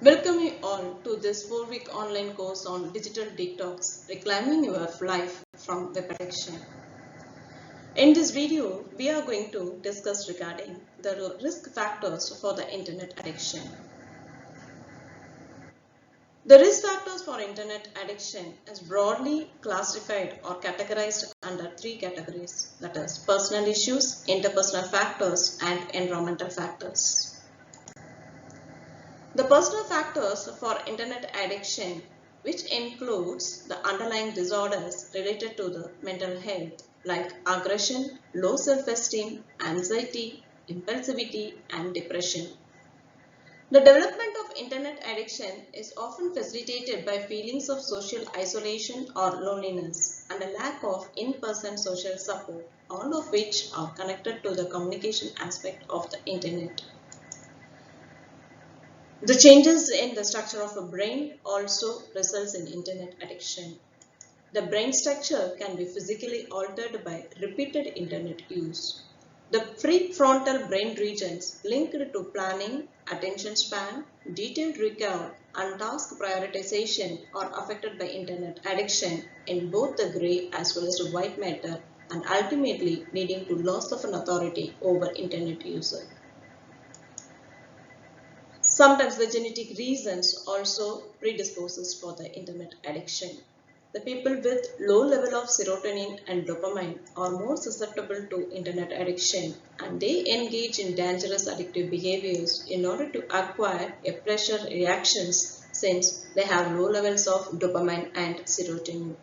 Welcome you all to this 4-week online course on digital detox, reclaiming your life from web addiction. In this video, we are going to discuss regarding the risk factors for the internet addiction. The risk factors for internet addiction is broadly classified or categorized under three categories, that is personal issues, interpersonal factors, and environmental factors. The personal factors for internet addiction, which includes the underlying disorders related to the mental health like aggression, low self-esteem, anxiety, impulsivity, and depression. The development of internet addiction is often facilitated by feelings of social isolation or loneliness and a lack of in-person social support, all of which are connected to the communication aspect of the internet. The changes in the structure of a brain also results in internet addiction. The brain structure can be physically altered by repeated internet use. The prefrontal brain regions linked to planning, attention span, detailed recall, and task prioritization are affected by internet addiction in both the gray as well as the white matter and ultimately leading to loss of an authority over internet user. Sometimes the genetic reasons also predisposes for the internet addiction. The people with low level of serotonin and dopamine are more susceptible to internet addiction and they engage in dangerous addictive behaviors in order to acquire a pleasure reactions since they have low levels of dopamine and serotonin.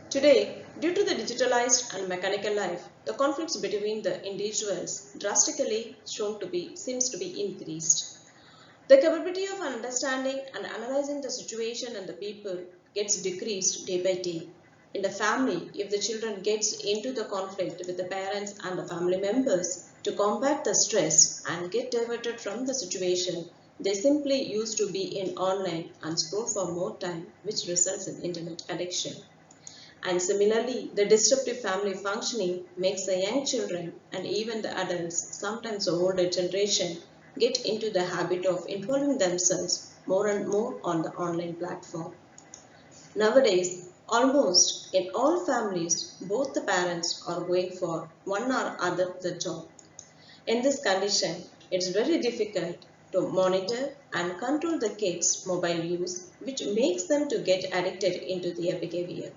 Today, due to the digitalized and mechanical life, the conflicts between the individuals drastically seems to be increased. The capability of understanding and analyzing the situation and the people gets decreased day by day. In the family, if the children gets into the conflict with the parents and the family members to combat the stress and get diverted from the situation, they simply used to be in online and scroll for more time, which results in internet addiction. And similarly, the disruptive family functioning makes the young children and even the adults, sometimes the older generation, get into the habit of involving themselves more and more on the online platform. Nowadays, almost in all families, both the parents are going for one or other the job. In this condition, it's very difficult to monitor and control the kids' mobile use, which makes them to get addicted into their behavior.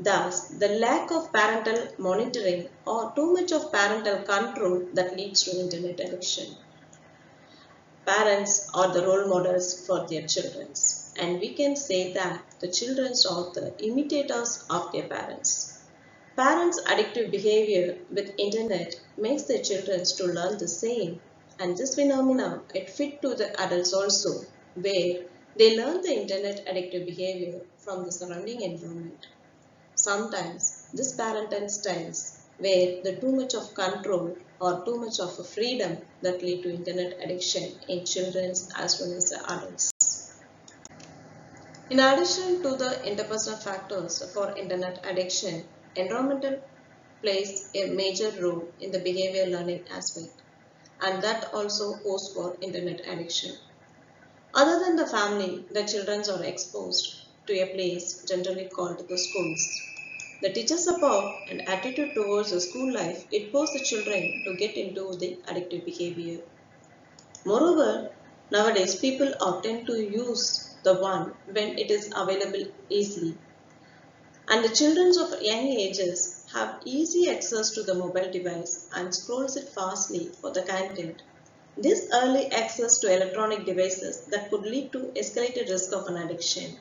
Thus, the lack of parental monitoring or too much of parental control that leads to internet addiction. Parents are the role models for their children, and we can say that the children are the imitators of their parents. Parents' addictive behavior with internet makes their children to learn the same, and this phenomena it fit to the adults also, where they learn the internet addictive behavior from the surrounding environment. Sometimes this parental styles where the too much of control or too much of freedom that lead to internet addiction in children as well as the adults. In addition to the interpersonal factors for internet addiction, environmental plays a major role in the behavior learning aspect and that also goes for internet addiction. Other than the family, the children are exposed to a place generally called the schools. The teacher's support and attitude towards the school life, it forces the children to get into the addictive behavior. Moreover, nowadays people tend to use the one when it is available easily. And the children of young ages have easy access to the mobile device and scrolls it fastly for the content. This early access to electronic devices that could lead to escalated risk of an addiction.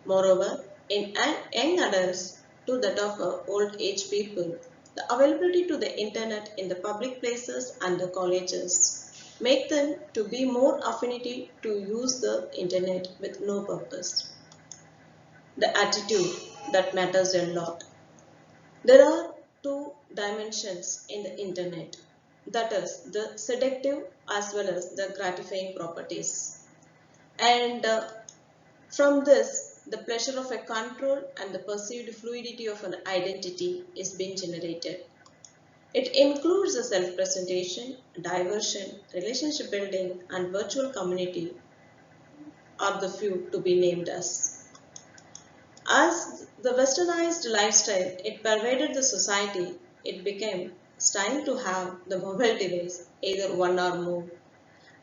Moreover, in young adults to that of old age people, the availability to the internet in the public places and the colleges make them to be more affinity to use the internet with no purpose. The attitude that matters a lot. There are two dimensions in the internet, that is the seductive as well as the gratifying properties. And from this, the pleasure of a control and the perceived fluidity of an identity is being generated. It includes the self-presentation, diversion, relationship building, and virtual community are the few to be named as. As the westernized lifestyle it pervaded the society, it became style to have the mobile device, either one or more.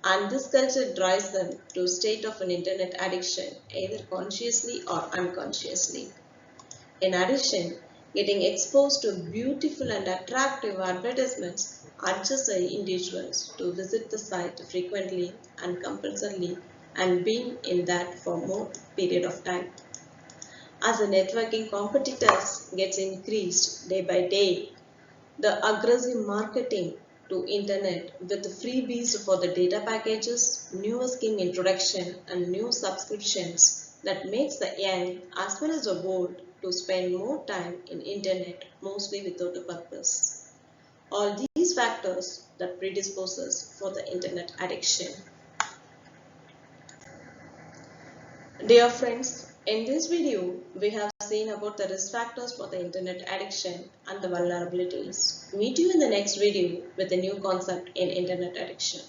And this culture drives them to a state of an internet addiction, either consciously or unconsciously. In addition, getting exposed to beautiful and attractive advertisements urges the individuals to visit the site frequently and compulsively and being in that for more period of time. As the networking competitors gets increased day by day, the aggressive marketing to internet with freebies for the data packages, new scheme introduction and new subscriptions that makes the young as well as the old to spend more time in internet mostly without a purpose. All these factors that predisposes for the internet addiction. Dear friends, in this video, we have seen about the risk factors for the internet addiction and the vulnerabilities. Meet you in the next video with a new concept in internet addiction.